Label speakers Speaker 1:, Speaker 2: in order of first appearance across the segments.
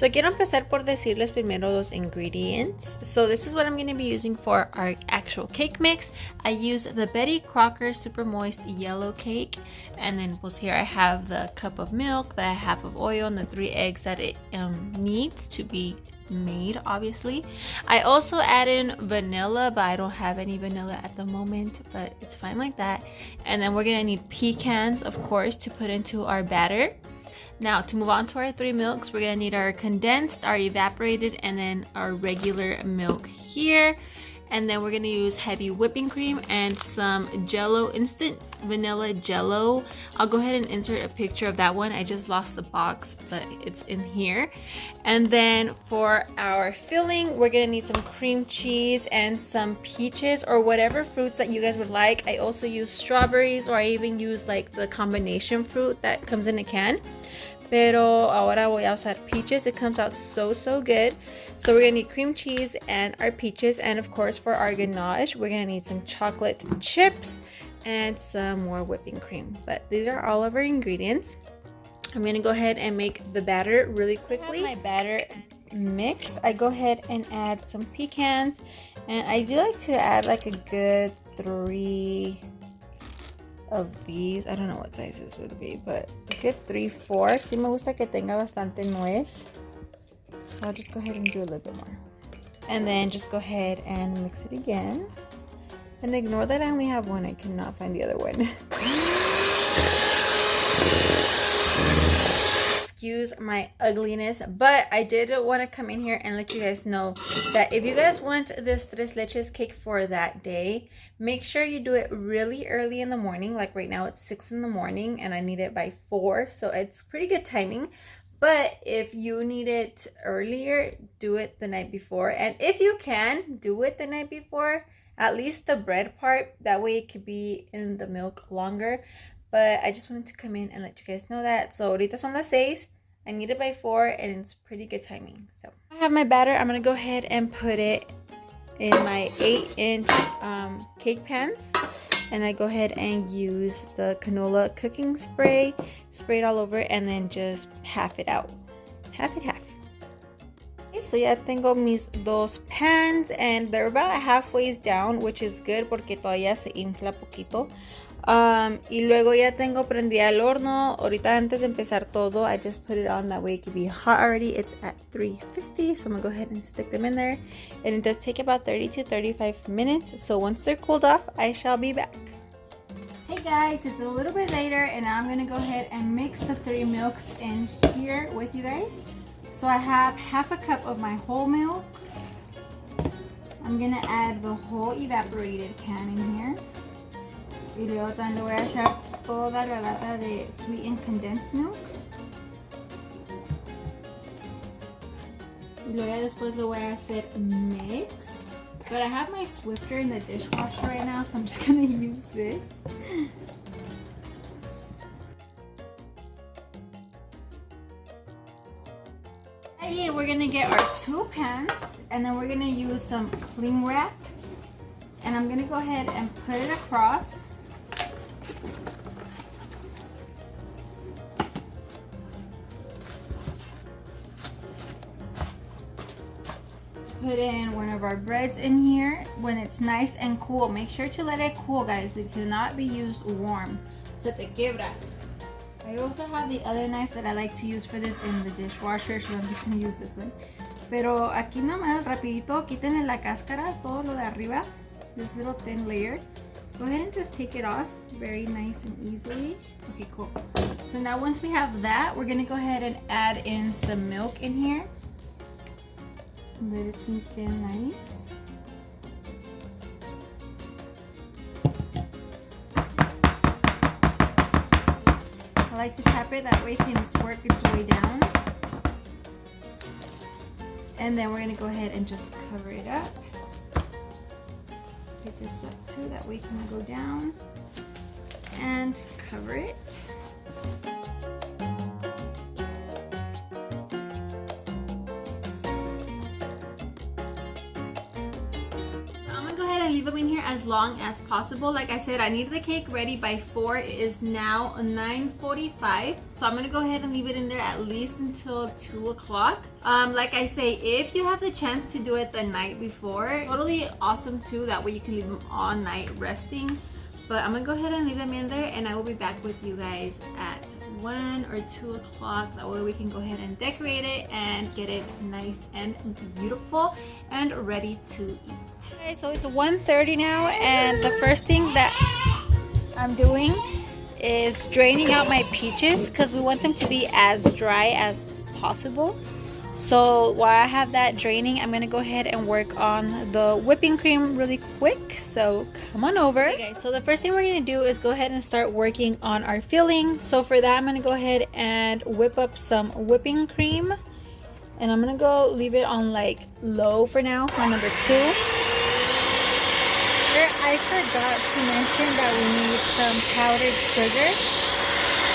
Speaker 1: So quiero empezar por decirles primero los ingredients. So this is what I'm going to be using for our actual cake mix. I use the Betty Crocker Super Moist Yellow Cake. And then pues here I have the cup of milk, the half of oil, and the 3 eggs that it needs to be made, obviously. I also add in vanilla, but I don't have any vanilla at the moment, but it's fine like that. And then we're going to need pecans, of course, to put into our batter. Now to move on to our 3 milks, we're gonna need our condensed, our evaporated, and then our regular milk here. And then we're gonna use heavy whipping cream and some Jello, instant vanilla Jello. I'll go ahead and insert a picture of that one. I just lost the box, but it's in here. And then for our filling, we're gonna need some cream cheese and some peaches or whatever fruits that you guys would like. I also use strawberries, or I even use like the combination fruit that comes in a can. Pero ahora voy a usar peaches. It comes out so good. So we're gonna need cream cheese and our peaches, and of course for our ganache we're gonna need some chocolate chips and some more whipping cream. But these are all of our ingredients. I'm gonna go ahead and make the batter really quickly. My batter mixed, I go ahead and add some pecans, and I do like to add like a good 3 of these. I don't know what size this would be, but a good 3-4. Sí me gusta que tenga bastante nuez. So I'll just go ahead and do a little bit more. And then just go ahead and mix it again. And ignore that I only have one. I cannot find the other one. Excuse my ugliness, but I did want to come in here and let you guys know that if you guys want this Tres Leches cake for that day, make sure you do it really early in the morning. Like right now it's 6 in the morning and I need it by 4, so it's pretty good timing. But if you need it earlier, do it the night before. And if you can, do it the night before, at least the bread part, that way it could be in the milk longer. But I just wanted to come in and let you guys know that. So ahorita son las 6. I need it by 4 and it's pretty good timing. So I have my batter. I'm going to go ahead and put it in my 8-inch cake pans. And I go ahead and use the canola cooking spray. Spray it all over and then just half it out. Half. Okay, so ya tengo mis 2 pans and they're about halfway down, which is good porque todavía se infla poquito. Y luego ya tengo prendida el horno. Ahorita antes de empezar todo, I just put it on, that way it can be hot already. It's at 350, so I'm gonna go ahead and stick them in there. And it does take about 30 to 35 minutes. So once they're cooled off, I shall be back. Hey guys, it's a little bit later and I'm gonna go ahead and mix the 3 milks in here with you guys. So I have half a cup of my whole milk. I'm gonna add the whole evaporated can in here. Y luego también le voy a echar toda la lata de sweetened condensed milk. Y luego después lo voy a hacer mix. But I have my Swiffer in the dishwasher right now, so I'm just gonna use this. And we're gonna get our 2 pans, and then we're gonna use some cling wrap. And I'm gonna go ahead and put it across. Put in one of our breads in here when it's nice and cool. Make sure to let it cool, guys. We cannot be used warm. Se te quiebra. I also have the other knife that I like to use for this in the dishwasher, so I'm just gonna use this one. Pero aquí nomás rapidito, quítenle la cáscara, todo lo de arriba, this little thin layer. Go ahead and just take it off very nice and easily. Okay, cool. So now once we have that, we're gonna go ahead and add in some milk in here. Let it sink in nice. I like to tap it, that way it can work its way down. And then we're gonna go ahead and just cover it up. Pick this up too, that way it can go down. And cover it. leave them in here as long as possible. Like I said, I need the cake ready by 4. It is now 9:45, so I'm gonna go ahead and leave it in there at least until 2 o'clock. Like I say, if you have the chance to do it the night before, totally awesome too. That way you can leave them all night resting. But I'm gonna go ahead and leave them in there, and I will be back with you guys at 1 or 2 o'clock. That way we can go ahead and decorate it and get it nice and beautiful and ready to eat. Okay, so it's 1:30 now, and the first thing that I'm doing is draining out my peaches because we want them to be as dry as possible. So while I have that draining, I'm gonna go ahead and work on the whipping cream really quick. So come on over. Okay guys, so the first thing we're gonna do is go ahead and start working on our filling. So for that, I'm gonna go ahead and whip up some whipping cream. And I'm gonna go leave it on like low for now, on number 2. I forgot to mention that we need some powdered sugar.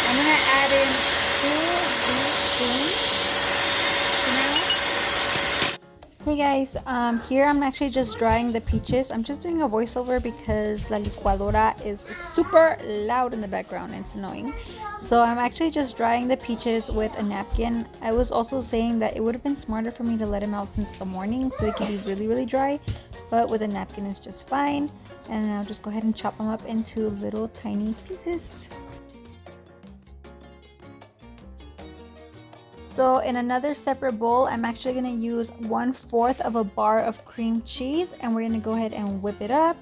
Speaker 1: I'm gonna add in 2 teaspoons. Hey guys, here I'm actually just drying the peaches. I'm just doing a voiceover because la licuadora is super loud in the background and it's annoying. So I'm actually just drying the peaches with a napkin. I was also saying that it would have been smarter for me to let them out since the morning so they can be really dry, but with a napkin is just fine. And I'll just go ahead and chop them up into little tiny pieces. So in another separate bowl, I'm actually going to use 1/4 of a bar of cream cheese, and we're going to go ahead and whip it up.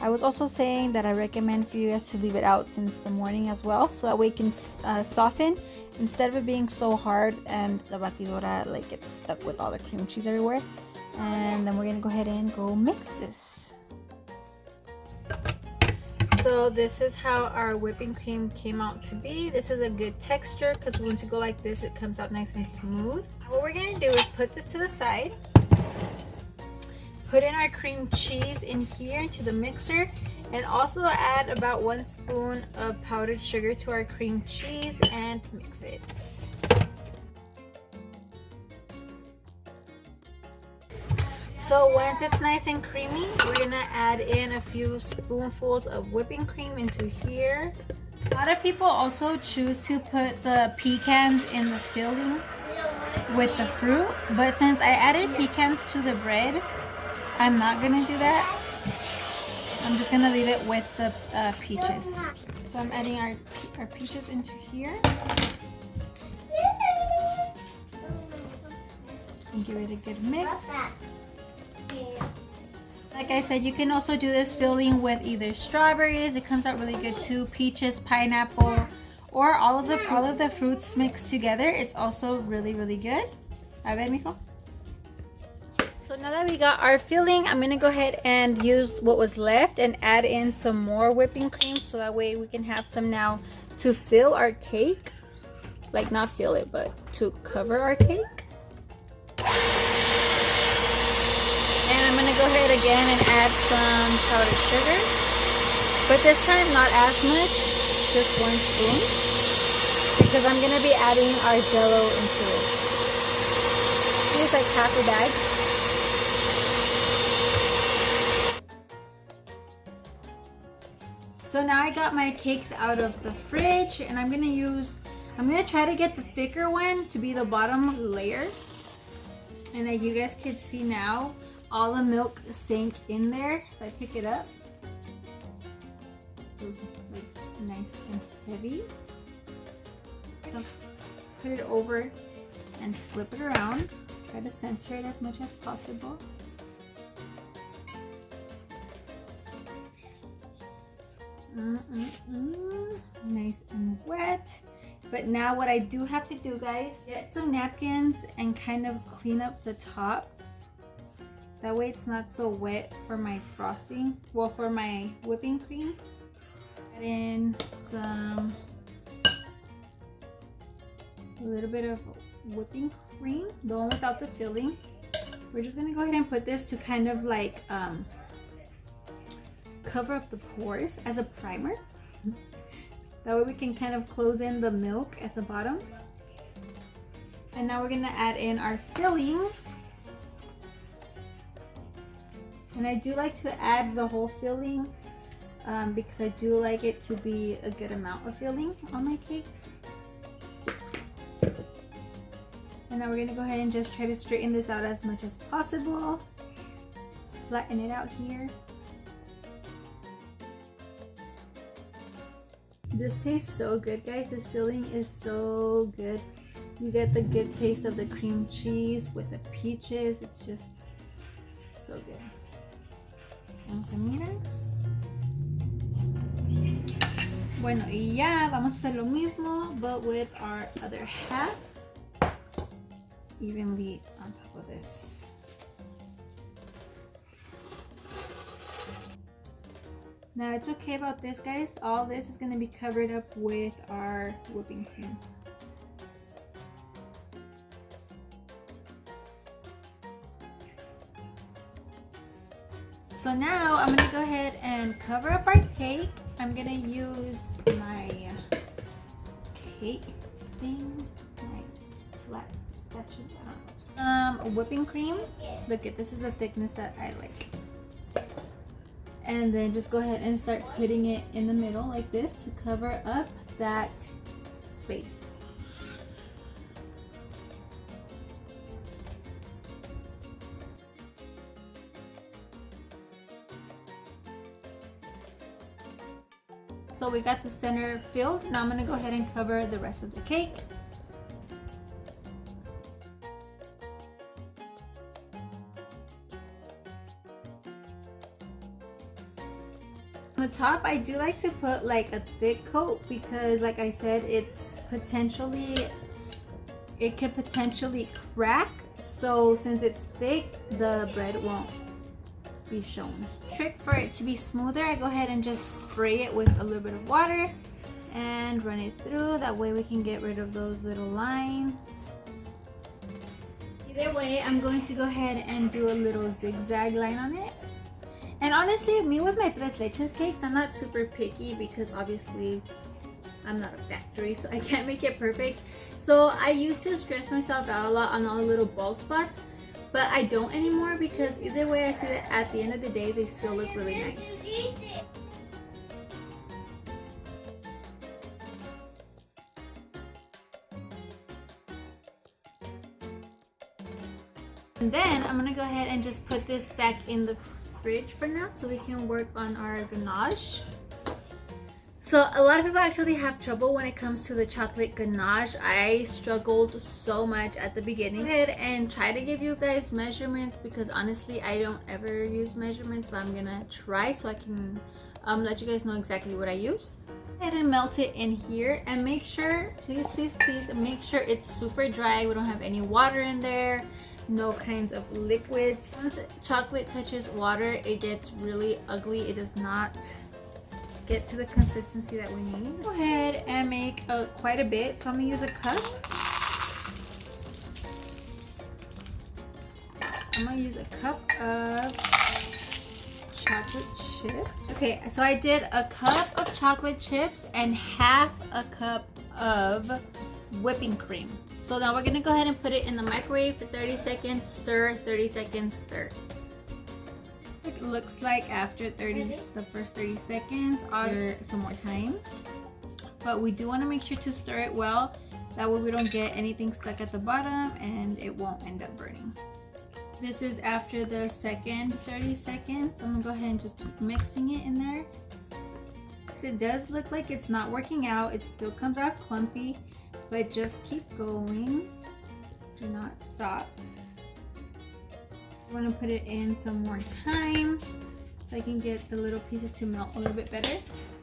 Speaker 1: I was also saying that I recommend for you guys to leave it out since the morning as well, so that way it can soften instead of it being so hard and the batidora like gets stuck with all the cream cheese everywhere. And then we're going to go ahead and go mix this. So this is how our whipping cream came out to be. This is a good texture because once you go like this, it comes out nice and smooth. What we're gonna do is put this to the side, put in our cream cheese in here into the mixer, and also add about 1 spoon of powdered sugar to our cream cheese and mix it. So once it's nice and creamy, we're gonna add in a few spoonfuls of whipping cream into here. A lot of people also choose to put the pecans in the filling with the fruit, but since I added pecans to the bread, I'm not gonna do that. I'm just gonna leave it with the peaches. So I'm adding our peaches into here. And give it a good mix. Like I said, you can also do this filling with either strawberries, it comes out really good too, peaches, pineapple, or all of the fruits mixed together. It's also really good. A ver, mijo. So now that we got our filling, I'm gonna go ahead and use what was left and add in some more whipping cream so that way we can have some now to fill our cake. Like not fill it, but to cover our cake. And I'm gonna go ahead again and add some powdered sugar, but this time not as much, just 1 spoon, because I'm gonna be adding our jello into this. It's like half a bag. So now I got my cakes out of the fridge, and I'm gonna try to get the thicker one to be the bottom layer, and that you guys can see now. All the milk sank in there. If I pick it up, it was like nice and heavy. So put it over and flip it around. Try to center it as much as possible. Nice and wet. But now what I do have to do, guys, get some napkins and kind of clean up the top. That way it's not so wet for my frosting, well, for my whipping cream. Add in a little bit of whipping cream, the one without the filling. We're just gonna go ahead and put this to kind of like cover up the pores as a primer. That way we can kind of close in the milk at the bottom. And now we're gonna add in our filling. And I do like to add the whole filling because I do like it to be a good amount of filling on my cakes. And now we're gonna go ahead and just try to straighten this out as much as possible. Flatten it out here. This tastes so good, guys. This filling is so good. You get the good taste of the cream cheese with the peaches. It's just so good. Vamos a mirar. Bueno, y ya vamos a hacer lo mismo, but with our other half. Evenly on top of this. Now it's okay about this, guys. All this is going to be covered up with our whipping cream. So now I'm going to go ahead and cover up our cake. I'm going to use my cake thing, my flat spatula. Whipping cream. Look at this is the thickness that I like. And then just go ahead and start putting it in the middle like this to cover up that space. So we got the center filled. Now I'm going to go ahead and cover the rest of the cake. On the top, I do like to put like a thick coat because, like I said, it could potentially crack. So since it's thick, the bread won't be shown. Trick for it to be smoother, I go ahead and just spray it with a little bit of water and run it through. That way we can get rid of those little lines. Either way, I'm going to go ahead and do a little zigzag line on it. And honestly, me with my tres leches cakes, I'm not super picky because obviously I'm not a factory, so I can't make it perfect. So I used to stress myself out a lot on all the little bald spots, but I don't anymore because either way I see that at the end of the day, they still look really nice. And then I'm gonna go ahead and just put this back in the fridge for now so we can work on our ganache. So a lot of people actually have trouble when it comes to the chocolate ganache. I struggled so much at the beginning. Go ahead and try to give you guys measurements because honestly I don't ever use measurements, but I'm gonna try so I can let you guys know exactly what I use. Go ahead and melt it in here and make sure, please make sure it's super dry. We don't have any water in there. No kinds of liquids. Once chocolate touches water, it gets really ugly. It does not get to the consistency that we need. Go ahead and make quite a bit. So I'm gonna use a cup. I'm gonna use a cup of chocolate chips. Okay, so I did a cup of chocolate chips and half a cup of whipping cream. So now we're gonna go ahead and put it in the microwave for 30 seconds, stir, 30 seconds, stir. It looks like after the first 30 seconds, or some more time. But we do wanna make sure to stir it well. That way we don't get anything stuck at the bottom and it won't end up burning. This is after the second 30 seconds. I'm gonna go ahead and just keep mixing it in there. It does look like it's not working out. It still comes out clumpy. But just keep going. Do not stop. I'm gonna put it in some more time so I can get the little pieces to melt a little bit better.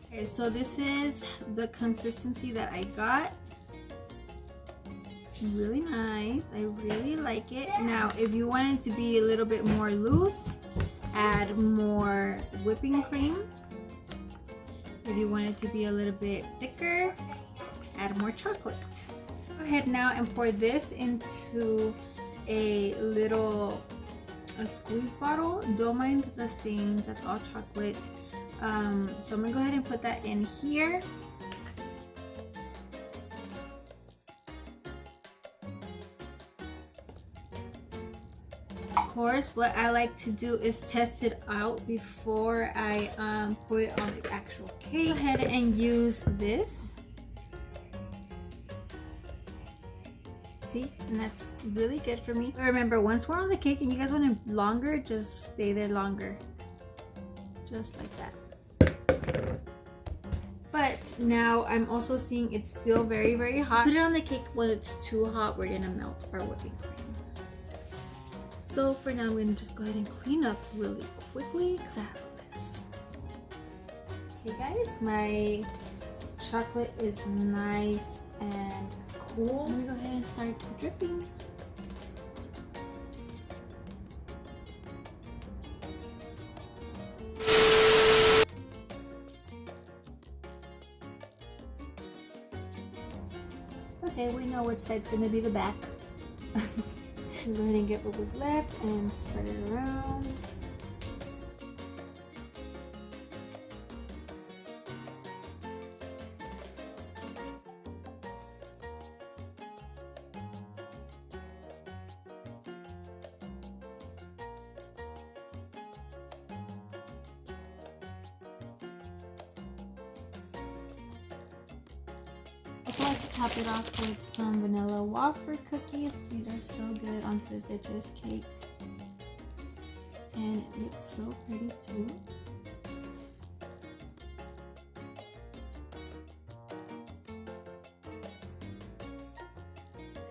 Speaker 1: Okay, so this is the consistency that I got. It's really nice. I really like it. Now, if you want it to be a little bit more loose, add more whipping cream. If you want it to be a little bit thicker, add more chocolate. Go ahead now and pour this into a squeeze bottle. Don't mind the stains, that's all chocolate. So I'm gonna go ahead and put that in here. course, what I like to do is test it out before I put it on the actual cake. Go ahead and use this. See, and that's really good for me. But remember, once we're on the cake and you guys want it longer, just stay there longer. Just like that. But now I'm also seeing it's still very, very hot. Put it on the cake when it's too hot. We're gonna melt our whipping cream. So for now, I'm gonna just go ahead and clean up really quickly because I have a mess. Okay guys, my chocolate is nice and cool. I'm gonna go ahead and start dripping. Okay, we know which side's gonna be the back. Go ahead and get what was left and spread it around. I just like to top it off with some vanilla wafer cookies. These are so good on Leches cakes. And it looks so pretty too.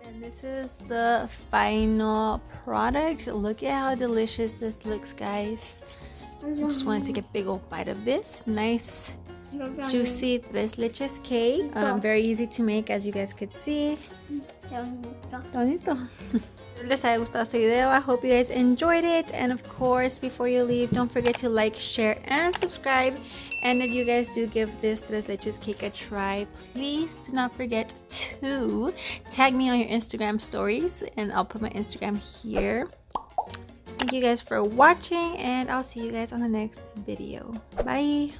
Speaker 1: And this is the final product. Look at how delicious this looks, guys. I just wanted to get a big old bite of this. Nice juicy tres leches cake. Very easy to make, as you guys could see. Bonito. Les haya gustado este video. I hope you guys enjoyed it, and of course, before you leave, don't forget to like, share, and subscribe. And if you guys do give this tres leches cake a try, please do not forget to tag me on your Instagram stories, and I'll put my Instagram here. Thank you guys for watching, and I'll see you guys on the next video. Bye.